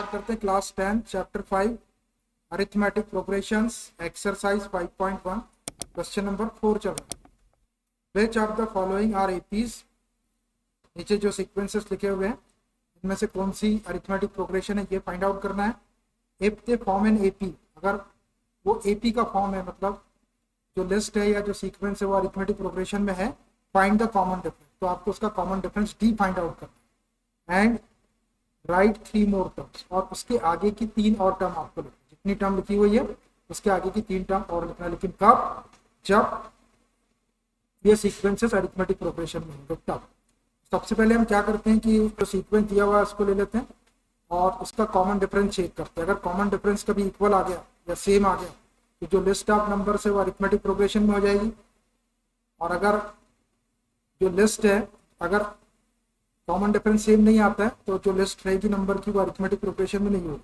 Start करते हैं class 10 chapter 5 arithmetic progressions exercise 5.1 question number 4 चल रहा है। Which of the following are APs, नीचे जो सीक्वेंसेस लिखे हुए हैं इनमें से कौन सी अरिथमेटिक प्रोग्रेशन है ये फाइंड आउट करना है। If they form an AP, अगर वो एपी का फॉर्म है, मतलब जो लिस्ट है या जो सीक्वेंस है वो अरिथमेटिक प्रोग्रेशन में है, फाइंड द कॉमन डिफरेंस, तो आपको उसका common difference D find out करना है। एंड राइट 3 मोर टर्म्स, और उसके आगे की 3 और टर्म आपको लिखना, जितनी टर्म लिखी हुई है उसके आगे की 3 टर्म और लिखना, लेकिन कब? जब ये सीक्वेंसेस अरिथमेटिक प्रोग्रेशन में होंगे तब। सबसे पहले हम क्या करते हैं कि जो सीक्वेंस दिया हुआ है उसको ले लेते हैं और उसका कॉमन डिफरेंस चेक करते हैं। अगर कॉमन डिफरेंस कभी इक्वल आ गया या सेम आ गया तो जो लिस्ट ऑफ नंबर है वो अरिथमेटिक प्रोग्रेशन में हो जाएगी, और अगर जो लिस्ट है अगर कॉमन डिफरेंस सेम नहीं आता है तो जो लिस्ट रहेगी नंबर की वो अरिथमेटिक प्रोग्रेशन में नहीं होगी।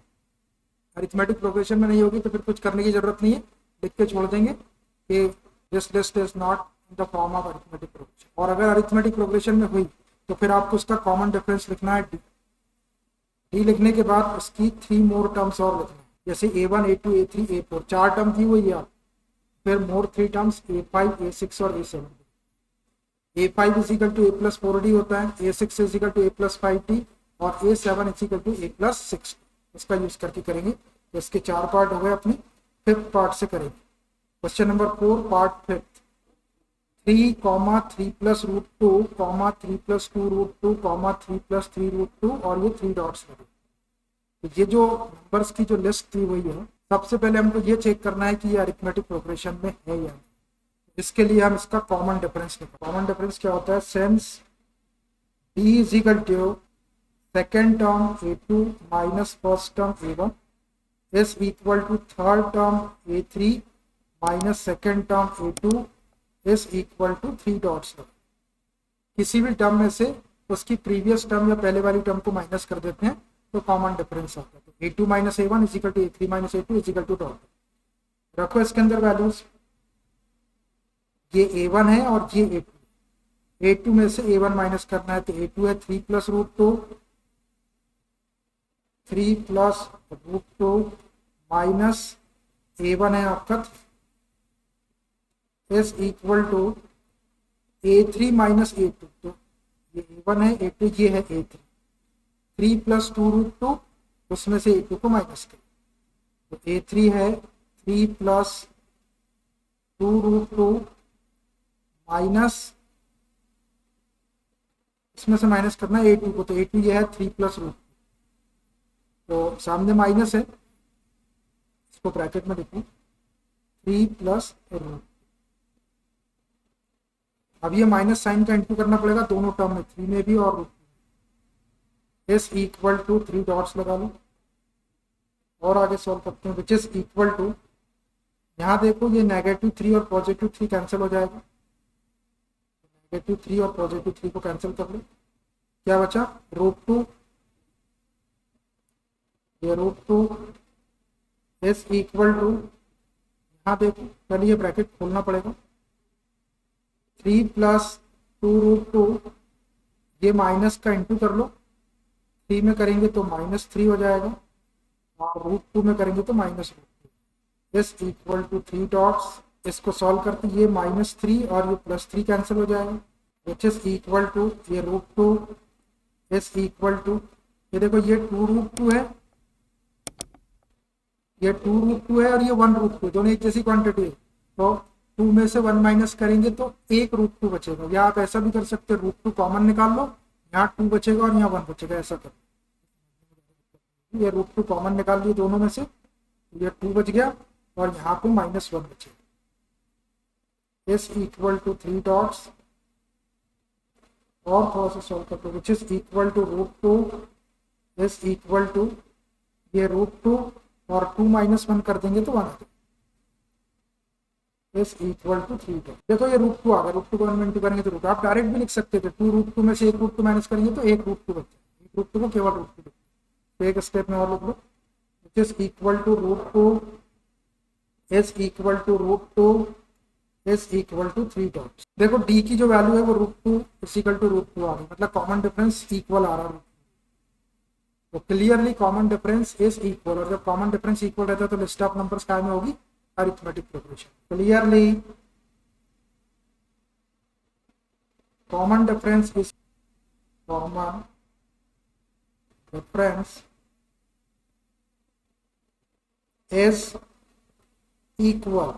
अरिथमेटिक प्रोग्रेशन में नहीं होगी तो फिर कुछ करने की जरूरत नहीं है, लिख के छोड़ देंगे कि this list is not in the form of arithmetic progression. और अगर अरिथमेटिक प्रोग्रेशन में हुई तो फिर आपको उसका कॉमन डिफरेंस लिखना है डी। डी लिखने के बाद उसकी 3 मोर टर्म्स और लिखना है, जैसे A1 A2 A3 A4 4 term थी वो ये, फिर मोर 3 टर्म्स A5 A6 और A7। A5 is equal to A+4D होता है, A6 इजिकल टू A+5D और A7 इजिकल टू A+6। इसका यूज करके करेंगे। तो इसके 4 पार्ट हो गए, अपने 5th पार्ट से करेंगे। Question number 4 part 5, 3, 3 plus root 2, 3 plus 2 root 2, 3 plus 3 root 2 और ये 3 डॉट्स लगे। तो ये जो नंबर्स की जो लिस्ट थी वही है। सबसे पहले हमको ये चेक करना है कि ये अरिथमेटिक प्रोग्रेशन में है या नहीं। इसके लिए हम इसका कॉमन डिफरेंस निकालें। कॉमन डिफरेंस क्या होता है? Since D is equal to second term A2 minus first term A1 is equal to third term A3 minus second term A2 is equal to 3 dots. किसी भी टर्म में से उसकी previous term या पहले वाली टर्म को माइनस कर देते हैं तो कॉमन डिफरेंस आता है। तो A2 minus A1 is equal to A3 minus A2 is equal to dot. रखो इसके अंदर वैल्यूज, ये A1 है और ये A2। A2 में से A1 माइनस करना है तो A2 है 3 plus root 2, 3 plus root 2 minus A1 है आपका is equal to A3 minus A2। तो ये A1 है, A2 ये है A3। 3 प्लस 2 रूट 2, उसमें से A2 को माइनस करें तो A3 है 3 प्लस 2 रूट 2 माइनस, इसमें से माइनस करना है A2 को, तो A2 ये है 3 प्लस रूट, तो सामने माइनस है, इसको ब्रैकेट में लिखूं 3 प्लस रूट। अब ये माइनस साइन का इंटू करना पड़ेगा दोनों टर्म में, 3 में भी और रूट में। इज इक्वल टू 3 डॉट्स लगा लो और आगे सॉल्व करते हैं। विच इज इक्वल टू, यहाँ देखो ये -3 और +3 कैंसिल हो जाएगा। -3 और +3 को कैंसिल कर लो, क्या बचा? √2। ये √2 इज इक्वल टू, यहाँ देखो पहले ये ब्रैकेट खोलना पड़ेगा, 3 प्लस 2 रूट 2, ये माइनस का इंटू कर लो, 3 में करेंगे तो -3 हो जाएगा और √2 में करेंगे तो -√2 इज इक्वल टू 3 डॉट्स। इसको सॉल्व करते ये -3 और ये +3 कैंसिल हो जाएगा, विच इज इक्वल टू ये √2 इज इक्वल टू, ये देखो ये 2 रूट 2 है, ये 2 रूट 2 है और ये 1 रूट 2, दोनों एक जैसी क्वांटिटी है। तो 2 में से 1 माइनस करेंगे तो एक √2 बचेगा, या आप ऐसा भी कर सकते हैं √2 कॉमन निकाल लो, यहाँ 2 बचेगा और यहाँ 1 बचेगा, ऐसा कर। ये √2 कॉमन निकाल लिए दोनों में से, ये 2 बच गया और यहाँ पे -1 बचेगा। इज इक्वल टू 3 डॉट्स और थोड़ा सा सॉल्व कर दो, which is equal to √2 is equal to ये √2 और 2 - 1 कर देंगे तो 1 आ जाएगा, इज इक्वल टू 3 डॉट। देखो ये √2 आ गया, √2 को 1 में इंटू करेंगे तो रूट, आप डायरेक्ट भी लिख सकते थे 2 √2 में से एक √2 माइनस करेंगे तो एक √2 बचेगा, एक √2 को केवल √2। तो एक स्टेप में और लिख लो, which is equal to √2 is equal to √2 is equal to 3 dots. देखो डी की जो वैल्यू है वो √2 इज इक्वल टू √2 आ गई, मतलब कॉमन डिफरेंस इक्वल आ रहा है। तो clearly common difference is equal, और जब कॉमन डिफरेंस इक्वल रहता है तो लिस्ट ऑफ नंबर्स काय में होगी, arithmetic progression. Clearly common difference is common difference is equal.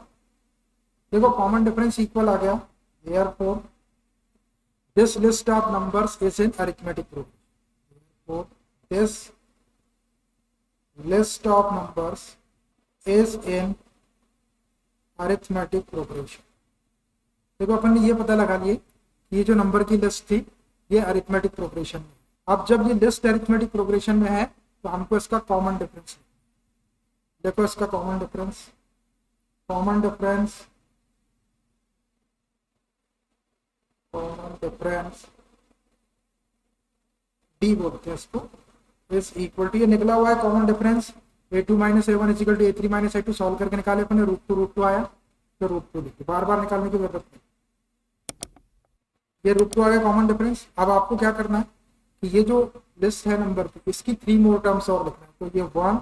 देखो कॉमन डिफरेंस इक्वल आ गया, therefore this list of numbers is in arithmetic progression, therefore this list of numbers is in arithmetic progression। देखो अपन ने ये पता लगा लिए ये जो नंबर की लिस्ट थी ये अरिथमेटिक प्रोग्रेशन में। अब जब ये लिस्ट अरिथमेटिक प्रोग्रेशन में है तो हमको इसका कॉमन डिफरेंस, देखो इसका common difference, common difference D बोलते हैं इसको, इज इक्वल टू, ये निकला हुआ है common difference a2 minus a1 is equal to a3 minus a2, solve करके निकाले अपने, रूट टू आया तो रूट टू लिखे, बार बार निकालने की जरूरत नहीं, ये रूट टू आ गया कॉमन डिफरेंस। अब आपको क्या करना है कि ये जो लिस्ट है नंबर की इसकी 3 मोर टर्म्स और लिखना है, तो ये 1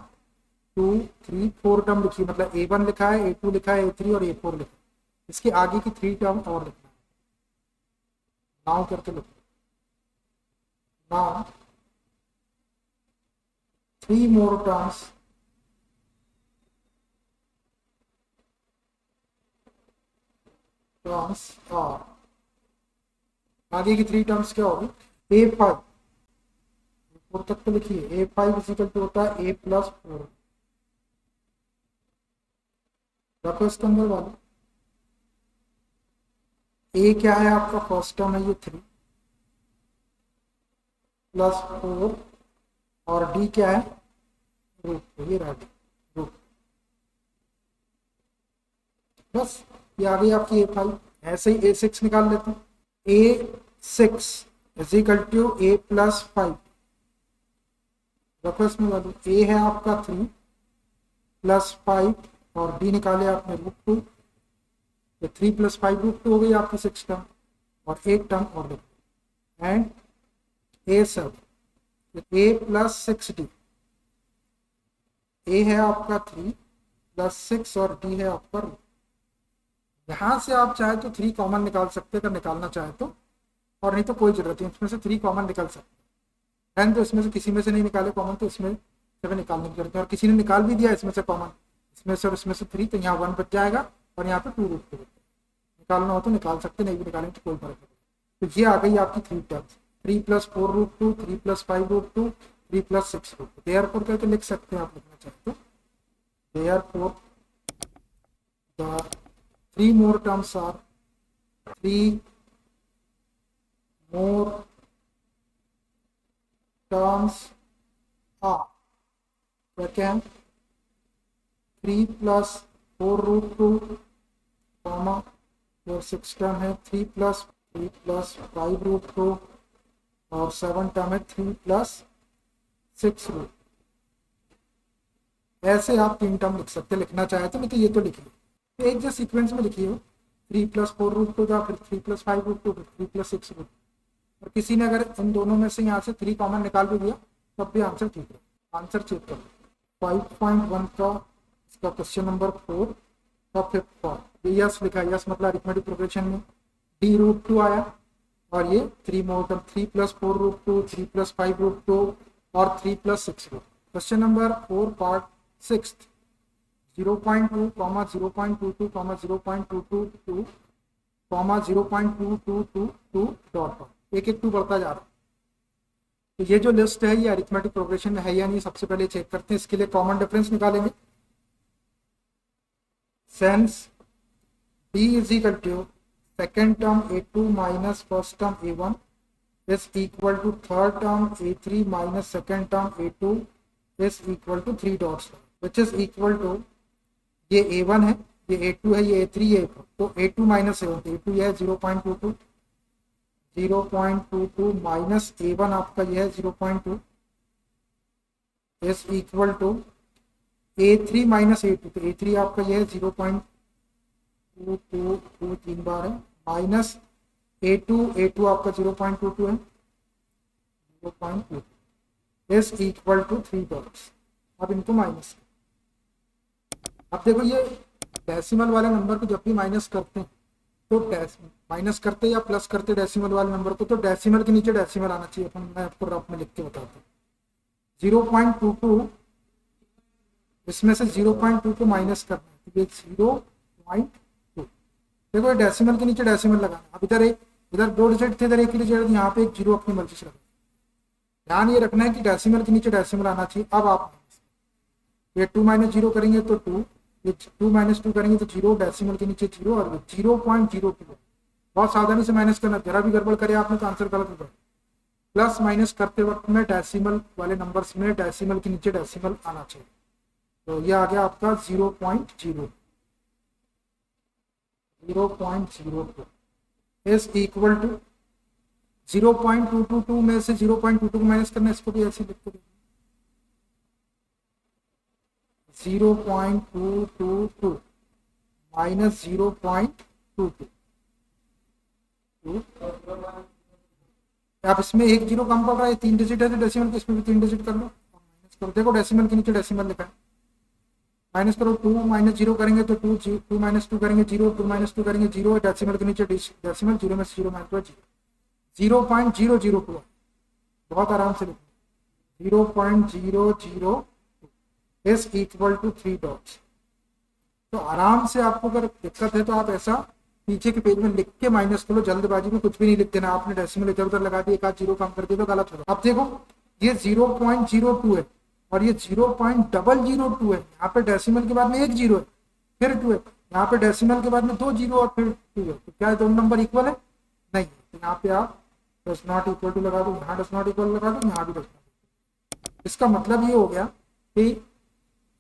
2 3 4 टर्म लिखी, मतलब a1 लिखा है, a2 लिखा है, a3 और a4 लिखा है, इसके आगे की 3 टर्म और लिखना है, नाउ करके लिखो, नाउ 3 मोर टर्म्स और आगे की 3 टर्म्स क्या होगी, a5 4 तक तो लिखिए, a5 इक्वल टू होता है a प्लस 4, रखो इसके अंदर वाले, a क्या है आपका फर्स्ट टर्म है ये 3 प्लस 4 और d क्या है रूट, ये रहा रूट, बस ये आ गई आपकी a5। ऐसे ही a6 निकाल लेते हैं, a6 is equal to a plus 5, रखो इसमें वाली, a है आपका 3 प्लस 5 और d निकाले आपने रूट 2, तो 3 प्लस 5 रूट 2 हो गई आपकी 6 टर्म, और एक टर्म और लिखो, and a7 a plus 6d, a है आपका 3 प्लस 6 और d है आपका रूट। यहाँ से आप चाहे तो 3 कॉमन निकाल सकते हैं अगर निकालना चाहे तो, और नहीं तो कोई जरूरत नहीं, इसमें से 3 कॉमन निकल सकते हैं, तो इसमें से किसी में से नहीं निकाले कॉमन तो इसमें से निकालने की जरूरत है, और किसी ने निकाल भी दिया इसमें से कॉमन, इसमें से और इसमें से 3, तो यहाँ 1 बच जाएगा और यहाँ पे 2 रूट 2, निकालना हो तो निकाल सकते, नहीं भी निकालेंगे तो कोई फर्क नहीं। तो ये आ गई आपकी 3 टर्म्स, 3 प्लस 4 रूट 2, 3 प्लस 5 रूट 2, 3 प्लस 6 रूट 2, देयरफॉर करके लिख सकते हैं आप, लिखना चाहते हो, therefore the 3 more terms are 3 more terms are, क्या है 3 प्लस 4 रूट 2 कॉमा और 6 टर्म है 3 प्लस 5 रूट 2 और 7 टर्म है 3 प्लस 6 रूट। ऐसे आप 3 टर्म लिख सकते, लिखना चाहे तो, नहीं तो ये तो लिखिए, एक जो सीक्वेंस में लिखी हो 3 प्लस 4 रूट 2 था, फिर 3 प्लस 5 रूट 2, फिर 3 प्लस 6 रूट, और किसी ने अगर इन दोनों में से यहाँ से 3 कॉमन निकाल भी दिया तब भी आंसर ठीक है। आंसर चेक करो, 5.1 का इसका क्वेश्चन नंबर 4 का 5th पार्ट, ये यस लिखा है, यस मतलब अरिथमेटिक प्रोग्रेशन में d रूट 2 आया, और ये 3 मोर टर्म 3 प्लस 4 रूट 2, 3 प्लस 5 रूट 2 और 3 प्लस 6 रूट। Question number 4 part 6 0.2, 0.22, 0.222, 0.2222 dot dot, एक 2 बढ़ता जा रहा है। तो ये जो लिस्ट है ये अरिथमेटिक प्रोग्रेशन में है या नहीं, सबसे पहले चेक करते हैं, इसके लिए कॉमन डिफरेंस निकालेंगे। Since d is equal to second term a2 minus first term a1 is equal to third term a3 minus second term a2 is equal to 3 dots, which is equal to, ये a1 है, ये a2 है, ये a3 है, तो a2 minus a1, a2 ये है 0.22, 0.22 minus a1 आपका ये है 0.2 is equal to a3 minus a2, तो a3 आपका ये है 0.22, 3 बार है, माइनस a2 आपका 0.22 है, 0.22 एस इक्वल टू 3 डॉट्स। अब इनको माइनस, अब देखो ये डेसिमल वाले नंबर को जब भी माइनस करते हैं तो माइनस करते या प्लस करते डेसिमल वाले नंबर को, तो डेसिमल के नीचे डेसिमल आना चाहिए। मैं आपको रफ में लिख के बताता हूँ। 0.22 इसमें से 0.2 को माइनस करना है, तो ये 0.2। देखो ये डेसिमल के नीचे डेसिमल लगाना। अब इधर 2 डिजिट थे, इधर 1 डिजिट, यहाँ पे एक 0 अपनी मर्जी से लगाना। ध्यान ये रखना है कि डेसिमल के नीचे डेसिमल आना चाहिए। अब आप ये 2 माइनस 0 करेंगे तो 2, ये 2 माइनस 2 करेंगे तो 0, डेसिमल के नीचे 0 और 0.02। बहुत सावधानी से माइनस करना, जरा भी गड़बड़ करे आपने तो आंसर गलत होगा। प्लस माइनस करते वक्त में डेसिमल वाले नंबर्स में डेसिमल के नीचे डेसिमल आना चाहिए। तो ये आ गया आपका 0.02 इज इक्वल टू 0.222 में से 0.22 को माइनस करना है, इसको भी ऐसे लिखते हैं 0.222 माइनस 0.22। आप इसमें एक 0 कम पड़ रहा है, 3 डिजिट है तो डेसिमल के इसमें भी 3 डिजिट कर लो, माइनस करो। देखो डेसिमल के नीचे डेसिमल लिखा है, माइनस करो। 2 माइनस 0 करेंगे तो 2, 2 माइनस 2 करेंगे 0, 2 माइनस 2 करेंगे 0, डेसिमल के नीचे डेसिमल, 0 में से 0 माइनस 0, 0.002। बहुत आराम से लिखो 0.002 इज इक्वल टू 3 डॉट्स। तो आराम से, आपको अगर दिक्कत है तो आप ऐसा पीछे के पेज में लिख के माइनस करो, जल्दबाजी में कुछ भी नहीं लिख देना। आपने डेसिमल इधर उधर लगा दिया, एक आध 0 कम कर दिया तो गलत होगा। अब देखो ये 0.02 है और ये 0.002 है। यहाँ पे डेसिमल के बाद में एक 0 है, फिर 2 है। यहाँ पे डेसिमल के बाद में 2 0 और फिर 2 है। तो क्या दोनों नंबर इक्वल है? नहीं। तो यहाँ पे आप डज नॉट इक्वल टू लगा दो, यहाँ डज नॉट इक्वल लगा दो, यहाँ भी डज नॉट। इसका मतलब ये हो गया कि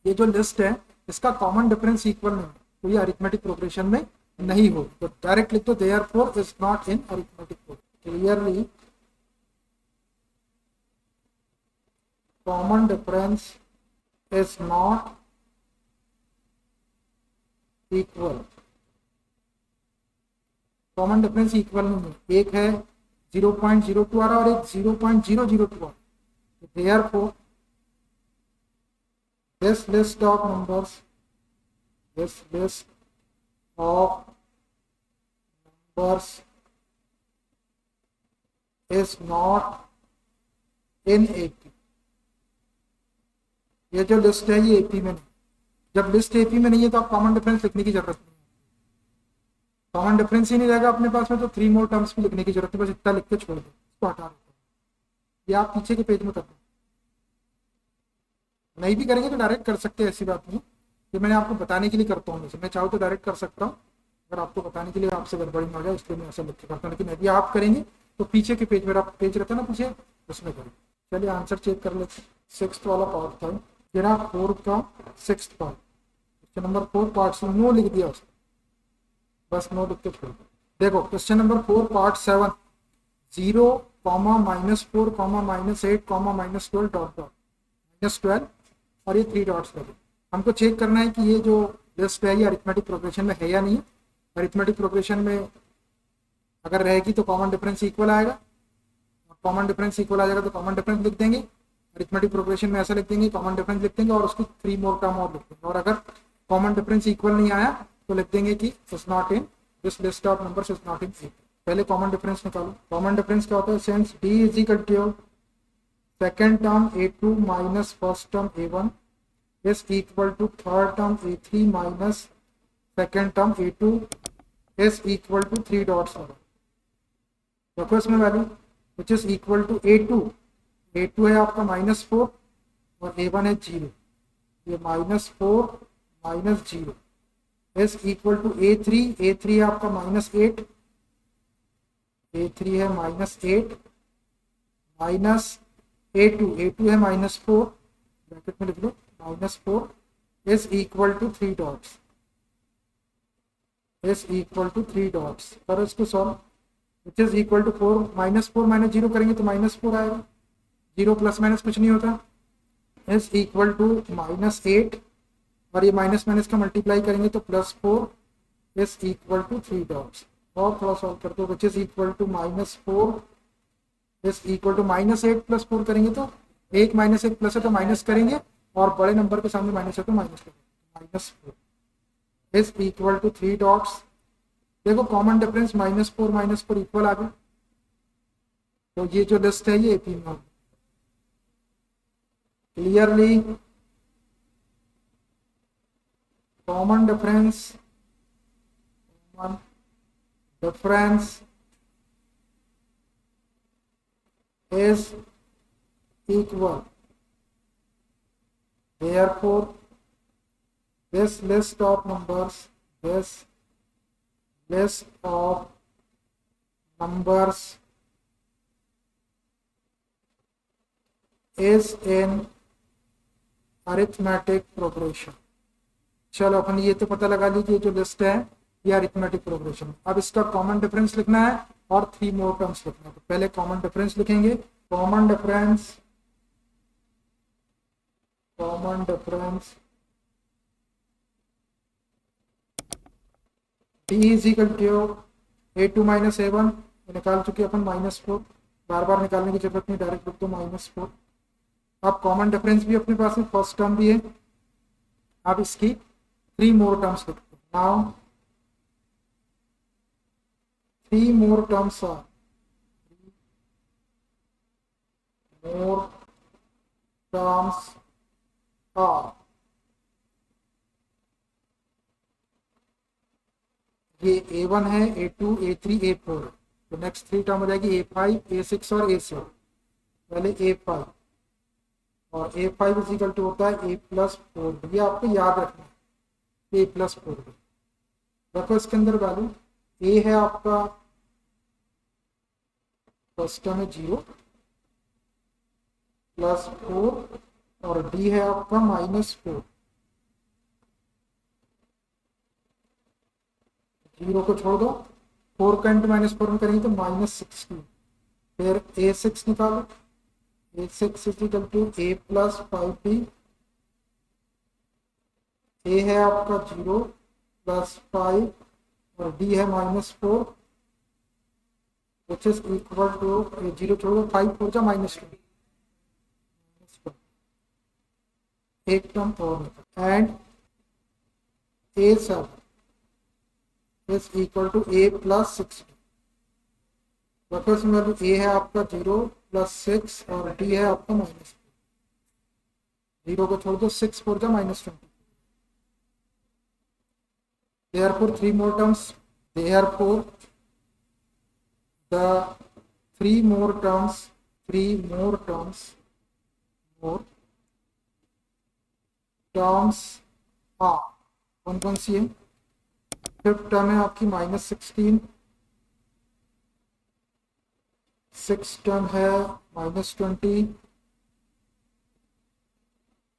ये जो लिस्ट है इसका कॉमन डिफरेंस इक्वल नहीं है, तो ये अरिथमेटिक प्रोग्रेशन में नहीं हो। तो डायरेक्ट लिख दो therefore is not in arithmetic progression. Clearly common difference is not equal. Common difference equal नहीं है, एक है 0.02 आ रहा और एक 0.002 आ रहा। Therefore this list of numbers is not in AP। ये जो लिस्ट है ये AP में नहीं। जब लिस्ट AP में नहीं है तो आप कॉमन डिफरेंस लिखने की जरूरत नहीं है। कॉमन डिफरेंस ही नहीं रहेगा अपने पास में तो 3 मोर टर्म्स भी लिखने की जरूरत है, बस इतना लिख के छोड़ दो, इसको हटा दो। ये आप पीछे के पेज में कर दो। नहीं भी करेंगे तो डायरेक्ट कर सकते हैं, ऐसी बात नहीं। ये मैंने आपको बताने के लिए करता हूँ, मैं चाहूँ तो डायरेक्ट कर सकता हूँ, अगर आपको बताने के लिए आपसे गड़बड़ी हो जाए इसलिए मैं ऐसा लिख के करता हूँ। लेकिन यदि आप करेंगे तो पीछे के पेज, मेरा पेज रहता है ना पीछे, उसमें करें। चलिए आंसर चेक कर लेते हैं। 6th वाला पार्ट था, तेरा 4 का 6th part, question number 4 part से नो लिख दिया उसने, बस नो लिख के छोड़ दो। देखो question number 4 part 7, 0, -4, -8, -12 dot dot -12 और ये 3 डॉट्स लगे। हमको चेक करना है कि ये जो लिस्ट है ये अरिथमेटिक प्रोग्रेशन में है या नहीं। अरिथमेटिक प्रोग्रेशन में अगर रहेगी तो कॉमन डिफरेंस इक्वल आएगा, और कॉमन डिफरेंस इक्वल आ जाएगा तो कॉमन डिफरेंस लिख देंगे। अरिथमेटिक प्रोग्रेशन में ऐसा लिख देंगे, कॉमन डिफरेंस लिख देंगे और उसकी 3 मोर टर्म और लिख देंगे। और अगर कॉमन डिफरेंस इक्वल नहीं आया तो लिख देंगे कि is not in this list of numbers, is not in AP। पहले कॉमन डिफरेंस निकालो। कॉमन डिफरेंस क्या होता है? Since D is equal to second term A2 minus first term A1 is equal to third term A3 minus second term A2 is equal to 3 dots होगा। देखो इसमें value which is equal to A2 है आपका -4 और A1 है 0। ये -4 -0 is equal to A3 है आपका -8, A3 है -8 माइनस A2 है -4, ब्रैकेट में लिख लो -4 is equal to 3 dots, करो इसको solve. which is equal to 4 -0 करेंगे तो -4 आएगा, 0 प्लस माइनस कुछ नहीं होता, is equal to -8 और ये माइनस माइनस का मल्टीप्लाई करेंगे तो +4 is equal to 3 dots। और थोड़ा सॉल्व करते which is equal to -4 is equal to -8 + 4 करेंगे तो एक माइनस एक प्लस है तो माइनस करेंगे, और बड़े नंबर के सामने माइनस है तो माइनस करेंगे। -4 इज इक्वल टू 3 डॉट्स। देखो कॉमन डिफरेंस -4 इक्वल आ गया, तो ये जो लिस्ट है ये एपी में होगी। Clearly common difference is equal, therefore this list of numbers is in arithmetic progression। चलो अपन ये तो पता लगा लीजिए जो लिस्ट है ये अरिथमेटिक प्रोग्रेशन। अब इसका कॉमन डिफरेंस लिखना है और 3 मोर टर्म्स लिखना है। तो पहले कॉमन डिफरेंस लिखेंगे। Common difference d is equal to a2 minus a1, निकाल चुके अपन -4, बार बार निकालने की जरूरत नहीं, डायरेक्ट लिख दो -4। अब कॉमन डिफरेंस भी अपने पास है, फर्स्ट टर्म भी है। अब इसकी 3 मोर टर्म्स लिखते हैं। नाउ 3 more terms are ये a1 है, a2, a3, a4, तो नेक्स्ट 3 टर्म हो जाएगी a5, a6 और a7। पहले a5, और a5 इज इक्वल टू होता है a+4। ये आपको याद रखना है, a+4। देखो इसके अंदर वैल्यू a है आपका फर्स्ट टर्म है 0 +4, और d है आपका -4। 0 को छोड़ दो, 4 का इंटू -4 में करेंगे तो -16। फिर a6 निकालो, a6 is equal to a+5b। a है आपका 0 +5 और d है -4, which is equal to 0 छोड़ो 5 4 जा -2, एक टर्म और, and a7 is equal to a+16। देखो इसमें वैल्यू a है आपका 0 +6 और d है आपका -4। 0 को छोड़ दो, 6 4 जा -20। therefore 3 more terms, therefore the 3 more terms are कौन सी है? फिफ्थ टर्म है आपकी -16, सिक्स टर्म है -20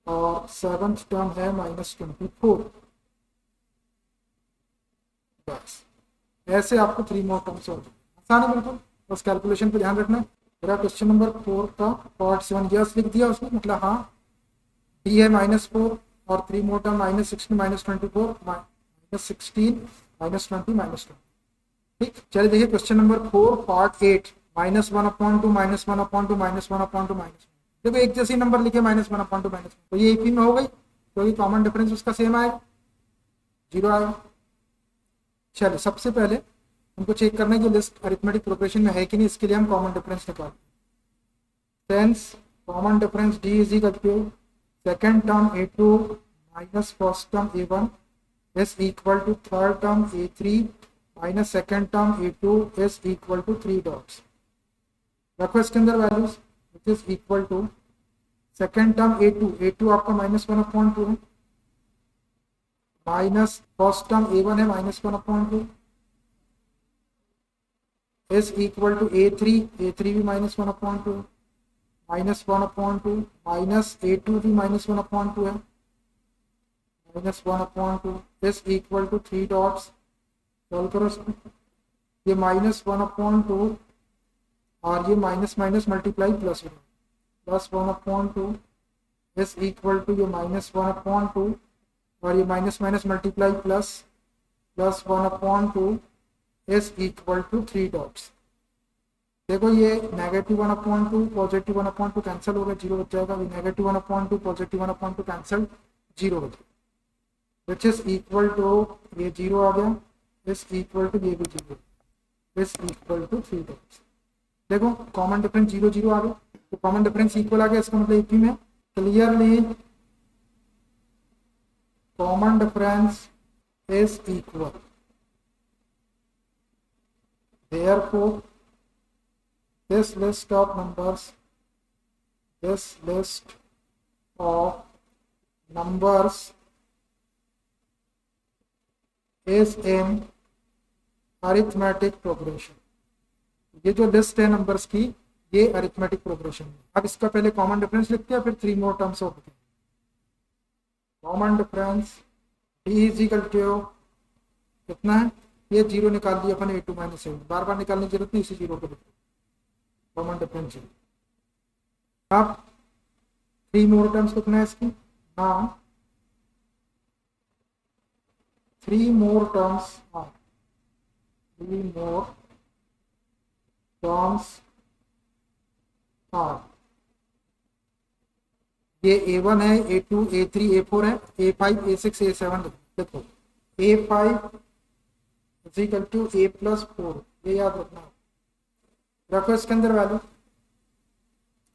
और सेवंथ टर्म है -24। बस ऐसे आपको 3 मोर टर्म्स हो, आसान है बिल्कुल, बस कैलकुलेशन पे ध्यान रखना है। मेरा क्वेश्चन नंबर 4 का पार्ट 7 यस लिख दिया उसने, मतलब हाँ डी है -4 और 3 मोर टर्म -16 -24 -16 -20 -20। ठीक, चलिए देखिए क्वेश्चन नंबर 4 पार्ट 8 -1/2 -1/2 -1/2 -1। देखो एक जैसे नंबर लिखे -1/2 -1, तो ये एपी में हो गई, क्योंकि कॉमन डिफरेंस उसका सेम आएगा, 0 आएगा। चलिए सबसे पहले हमको चेक करना है कि लिस्ट अरिथमेटिक प्रोग्रेशन में है कि नहीं, इसके लिए हम कॉमन डिफरेंस निकालते हैं। Since common difference D is equal to second term a2 minus first term a1 is equal to third term a3 minus second term a2 is equal to 3 dots. रखो इसके अंदर values, which is equal to second term a2 आपका -1/2 है, minus first term a1 है -1/2 is equal to a3 भी -1/2 -1/2 minus a2 भी -1/2 है, -1/2 is equal to 3 dots. Solve करो इसको, ये -1/2 और ये माइनस माइनस मल्टीप्लाई प्लस हो जाएगा, +1/2 इज इक्वल टू ये -1/2 और ये minus minus multiply plus +1/2 is equal to 3 dots. देखो ये -1/2 +1/2 कैंसिल हो गया, जीरो बच जाएगा। -1/2 +1/2 कैंसिल, जीरो बच गया, विच इज इक्वल टू, ये जीरो आ गया, इज इक्वल टू ये भी zero, is equal to 3 times. देखो कॉमन डिफरेंस जीरो जीरो आ गया, तो कॉमन डिफरेंस इक्वल आ गया, इसका मतलब एक ही में clearly common difference is equal. Therefore, this list of numbers, this list of numbers is in arithmetic progression। ये जो लिस्ट है नंबर्स की, ये अरिथमेटिक प्रोग्रेशन है। अब इसका पहले कॉमन डिफरेंस लिखते हैं, फिर three more terms of common difference. D is equal to कितना है, ये जीरो निकाल दिया अपन, a2 - a1, बार बार निकालने की जरूरत नहीं, इसी जीरो को लिखते कॉमन डिफरेंस जीरो। अब थ्री मोर टर्म्स कितना है इसकी, हाँ थ्री मोर टर्म्स, हाँ थ्री मोर टर्म्स आर, ये a1 है, a2 a3 a4 है, a5 a6 a7। देखो a5 is equal to a+4, ये याद रखना, रखो इसके अंदर वैल्यू,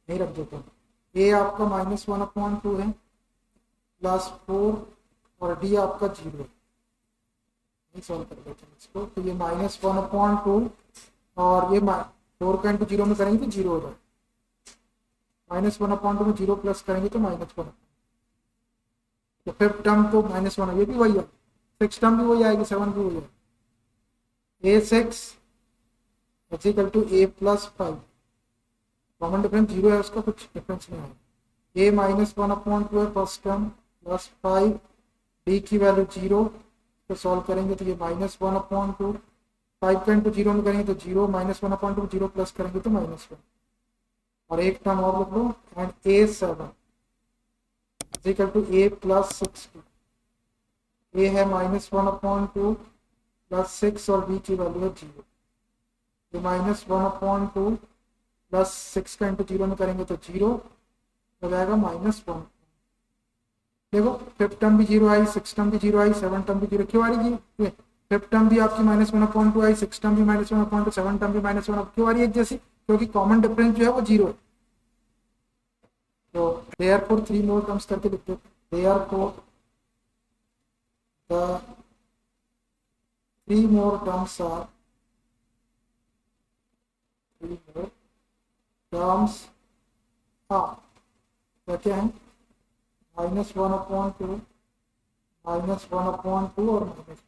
नहीं रख देता। ए आपका -1/2 है, +4, और डी आपका जीरो है, नहीं सॉल्व कर देते हैं इसको, तो ये -1/2, और ये 4 का इंटू जीरो में करेंगे तो जीरो हो जाए, -1/2 में जीरो प्लस करेंगे तो -1, तो फिफ्थ टर्म तो -1, ये भी वही है, सिक्स टर्म भी वही आएगी, 7 भी वही है। a6 is equal to a+5, common difference zero है, उसका कुछ डिफरेंस नहीं है। a -1/2 है फर्स्ट टर्म, +5, d की वैल्यू जीरो, तो सॉल्व करेंगे तो ये -1/2, 5 का इंटू जीरो में करेंगे तो जीरो, -1/2 जीरो प्लस करेंगे तो -1, और एक टर्म और लिख लो, and a7 is equal to a+60, a है -1/2 +6, और b की वैल्यू है जीरो, ये -1/2 +6 का इंटू जीरो में करेंगे तो जीरो हो जाएगा, -1। देखो फिफ्थ टर्म भी जीरो आई, सिक्स टर्म भी जीरो आई, सेवन टर्म भी जीरो, क्यों आ रही है, फिफ्थ टर्म भी आपकी -1/2 आई, सिक्स टर्म भी -1/2, सेवन टर्म भी -1, क्यों आ रही है एक जैसी, क्योंकि कॉमन डिफरेंस जो है वो जीरो है। तो देयरफॉर थ्री मोर टर्म्स करके लिखते हैं, therefore the three more terms are, three more terms are क्या है, -1/2, -1/2 और माइनस,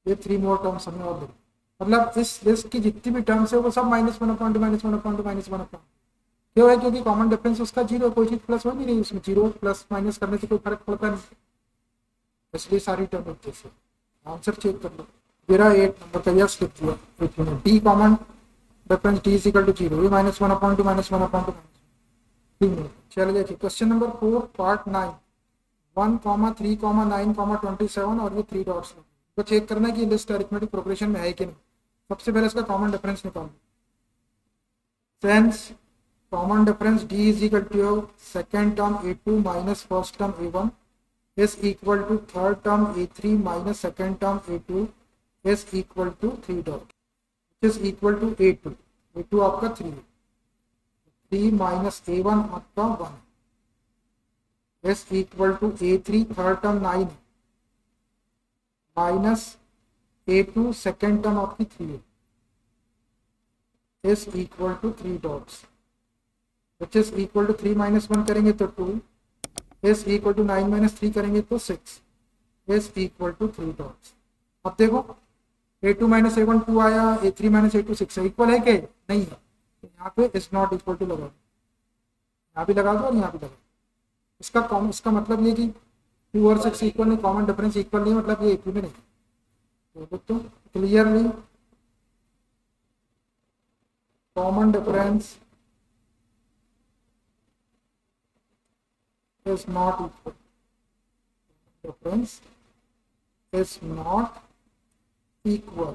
ये थ्री मोर टर्म्स हमें और लिखते, मतलब इस लिस्ट की जितनी भी टर्म्स है वो सब -1/2 -1/2 क्यों है, क्योंकि कॉमन डिफरेंस उसका जीरो, कोई चीज प्लस हो नहीं रही उसमें, जीरो प्लस माइनस करने से कोई फर्क पड़ता नहीं, इसलिए सारी टर्म एक जैसे। आंसर चेक कर लो, मेरा 8 नंबर का यस लिख दिया, d common difference D is equal to zero, ये -1/2 -1/2। चल गया। क्वेश्चन नंबर 4 पार्ट 9, 1, 3, 9, 27, और ये 3 डॉट्स तो चेक करना है कि लिस्ट अरिथमेटिक प्रोग्रेशन में है कि नहीं। सबसे पहले इसका कॉमन डिफरेंस निकालना, since common difference d is equal to second term a2 minus first term a1 is equal to third term a3 minus second term a2 is equal to 3 dot, is equal to a2, a2 आपका 3 है, 3 minus a1 आपका 1 is equal to a3 third term 9 minus a2 second term आपकी 3 है, is equal to 3 dots, which is equal to 3 - 1 करेंगे तो 2, is equal to 9 - 3 करेंगे तो 6, is equal to 3 dots. अब देखो a2 - a1 2 आया, a3 - a2 6 है, इक्वल है क्या, नहीं है, यहाँ पे इज नॉट इक्वल टू लगा, यहाँ भी लगा दो और यहाँ भी लगा, इसका मतलब ये कि 2 और 6 इक्वल नहीं, कॉमन डिफरेंस इक्वल नहीं, मतलब ये एक में नहीं। तो clearly common difference is not equal, difference is not equal,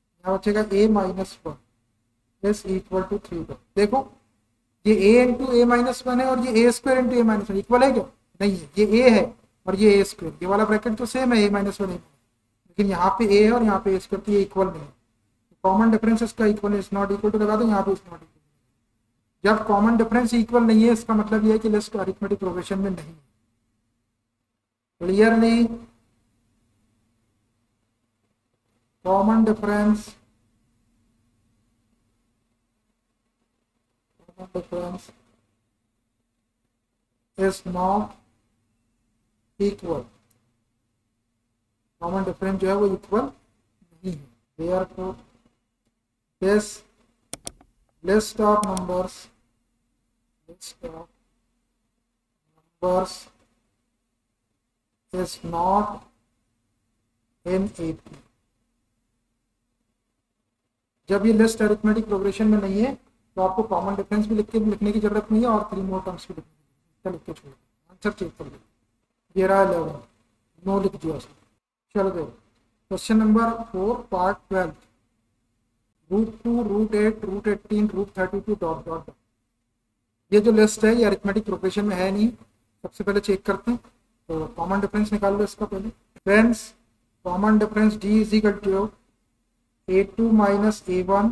यहाँ बचेगा a minus one is equal to 3 dot. देखो ये a into a minus one है और ये a square into a minus one equal है क्या? नहीं है, ये a है और ये a स्क्वायर, ये वाला ब्रैकेट तो सेम है a माइनस वन, लेकिन यहाँ पे a है और यहाँ पे a स्क्वायर, तो ये इक्वल नहीं है। कॉमन डिफरेंस इसका equal is not equal to लगा दो, यहाँ पे इज नॉट इक्वल। जब कॉमन डिफरेंस इक्वल नहीं है इसका मतलब ये है कि लिस्ट अरिथमेटिक प्रोग्रेशन में नहीं है। Clearly common difference is not equal, common difference जो है वो इक्वल नहीं है। Therefore this list of numbers is not in AP। जब ये लिस्ट अरिथमेटिक प्रोग्रेशन में नहीं है तो आपको कॉमन डिफरेंस भी लिखने की जरूरत नहीं है और 3 मोर टर्म्स भी लिख के छोड़ आंसर चेक कर लो। ये रहा 11, नो लिख दिया उसने। चलो देखो question number 4 part 12, √2 √8 √18 √32 dot dot. ये जो लिस्ट है ये अरिथमेटिक प्रोग्रेशन में है नहीं। सबसे पहले चेक करते हैं, तो कॉमन डिफरेंस निकाल लो इसका पहले। Friends common difference d is equal to a2 minus a1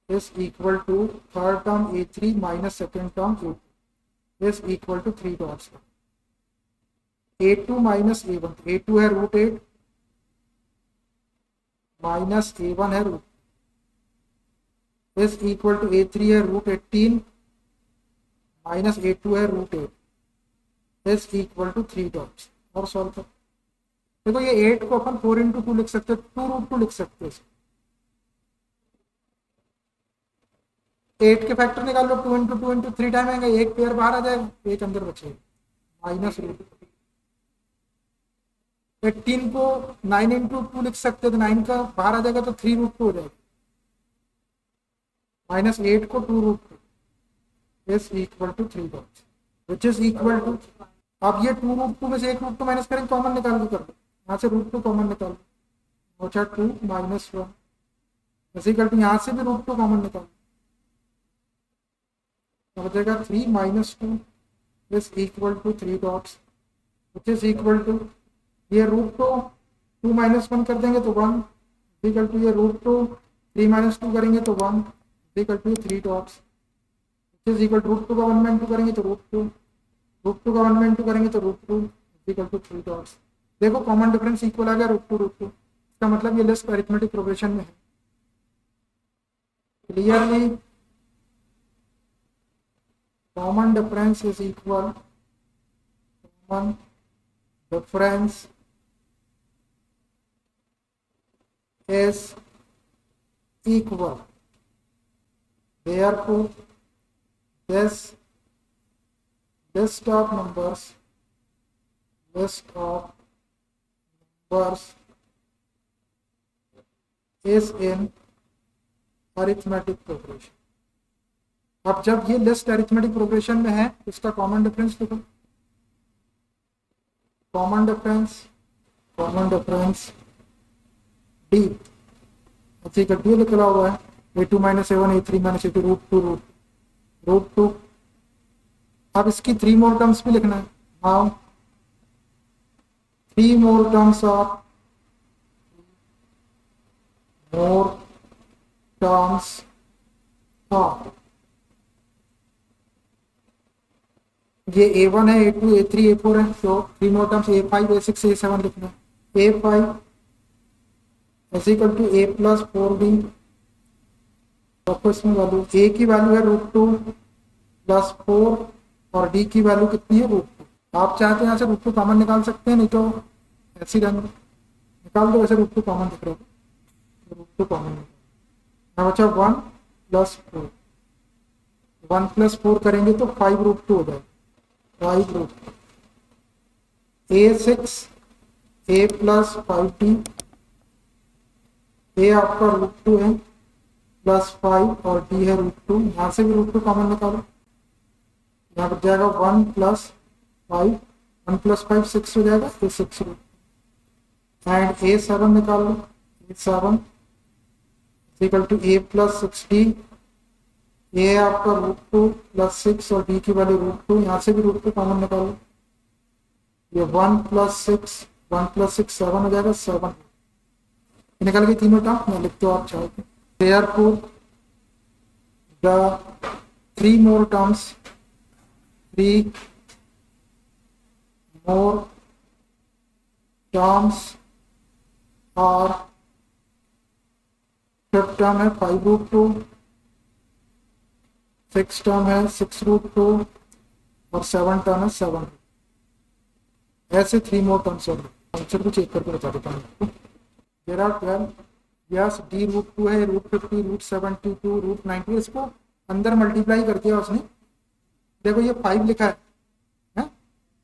is equal to third term a3 minus second term a2 is equal to 3 dots. a2 minus a1, a2 है √8 minus a1 है is equal to a3 है √18 minus a2 है √8 is equal to 3 dots. और solve कर देखो ये 8 को अपन 4 into 2 लिख सकते हैं, 2√2 लिख सकते हैं। 8 के फैक्टर निकाल लो, 2 इंटू 2 इंटू 3 टाइम आएंगे, एक पेयर बाहर आ जाएगा, एक अंदर बचेगा माइनस √2। 18 को 9 इंटू 2 लिख सकते हैं, तो 9 का बाहर आ जाएगा तो 3√2 हो जाएगा, माइनस 8 को 2√2 is equal to 3 dots which is equal to. अब ये 2√2 में से एक √2 माइनस करेंगे, कॉमन निकाल के कर लो, यहाँ से √2 कॉमन निकाल लो, बचा 2 माइनस 1 इज इक्वल टू, यहाँ से भी √2 कॉमन निकाल लो, हो जाएगा 3 minus 2 is equal to 3 dots which is equal to, ये √2 माइनस 1 कर देंगे तो 1 इक्वल टू, ये √2 3 माइनस 2 करेंगे तो 1 equal to 3 dots is equal to, √2 का 1 में 2 करेंगे तो √2 का 1 में 2 करेंगे तो √2 इक्वल टू 3 डॉट्स। देखो कॉमन डिफरेंस इक्वल आ गया √2 इसका मतलब ये लिस्ट अरिथमेटिक प्रोग्रेशन में है। Clearly common difference is equal, common difference is equal, therefore this list of numbers is in arithmetic progression। अब जब ये लिस्ट अरिथमेटिक प्रोग्रेशन में है इसका कॉमन डिफरेंस लिखो, कॉमन डिफरेंस d ठीक है, d लिखा हुआ है, a2 minus a1 a3 minus a2 √2। अब इसकी 3 मोर टर्म्स भी लिखना है। हाँ 3 मोर टर्म्स ये a1 है a2 a3 a4 है, तो 3 मोर टर्म्स a5 a6 a7 लिखना है। a5 is equal to a plus 4b, आपको इसमें वैल्यू a की वैल्यू है √2 प्लस 4 और d की वैल्यू कितनी है √2। आप चाहते हैं यहाँ से √2 कॉमन निकाल सकते हैं, नहीं तो ऐसे ही निकाल दो, वैसे √2 कॉमन दिख रहा है, √2 कॉमन यहाँ बचा 1 प्लस 4, 1 प्लस 4 करेंगे तो 5√2 हो जाएगा, 5√2 a6 a plus 5d, a आपका √2 है प्लस 5 और d है √2, यहाँ से भी √2 कॉमन निकालो, यहाँ पर जाएगा 1 प्लस 5, 1 प्लस 5 6 हो जाएगा, ये 6 एंड a7 निकाल लो, a7 equal to a plus 60, a है आपका √2 प्लस 6 और बी की वैल्यू √2, यहाँ से भी √2 कॉमन निकालो, ये 1 प्लस 6 7 हो जाएगा, 7 निकल गई तीनों टर्म। मैं लिखते हो आप चाहो तो। Therefore the 3 more terms, 3 more terms are, fifth term है 5√2, 6 टर्म है 6√2 और 7 टर्म है 7। ऐसे 3 more terms हो गए। आंसर को चेक करके बता देता हूँ आपको। देयर आर 12, यस डी √2 है, √50, √72, √90, इसको अंदर मल्टीप्लाई कर दिया उसने। देखो ये 5 लिखा है,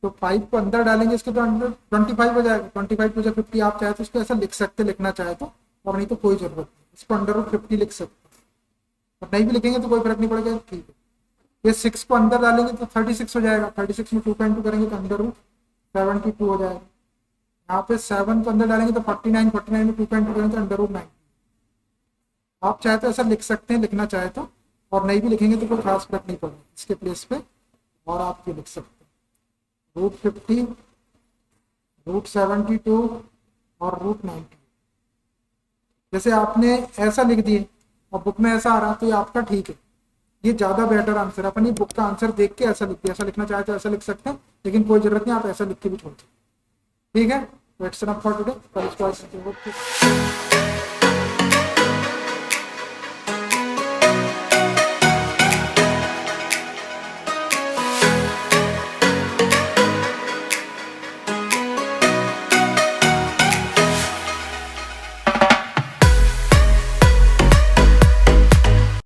तो 5 को अंदर डालेंगे इसके तो अंदर 25 हो जाएगा, 25 को जब 50 आप चाहे तो इसको ऐसा लिख सकते, लिखना चाहे तो, और नहीं तो कोई जरूरत नहीं, इसको अंडर रूट 50 लिख सकते, और नहीं भी लिखेंगे तो कोई फर्क नहीं पड़ेगा, ठीक है। ये 6 को अंदर डालेंगे तो 36 हो जाएगा, 36 में 2.2 करेंगे तो अंडर रूट 72 हो जाएगा। यहाँ पे 7 को अंदर डालेंगे तो 49, 49 में 2.2 करेंगे तो अंडर रूट 9। आप चाहे तो ऐसा लिख सकते हैं, लिखना चाहे तो, और नहीं भी लिखेंगे तो कोई खास फर्क नहीं पड़ेगा इसके प्लेस पे, और आप ये लिख सकते हैं √50, √72 और √90। जैसे आपने ऐसा लिख दिए और बुक में ऐसा आ रहा तो ये आपका ठीक है, ये ज़्यादा बेटर आंसर है। अपन ये बुक का आंसर देख के ऐसा लिख दिया, ऐसा लिखना चाहे तो ऐसा लिख सकते हैं, लेकिन कोई जरूरत नहीं, आप ऐसा लिख के भी छोड़ सकते, ठीक है। तो इट्स एनफ फॉर टुडे, कल इसको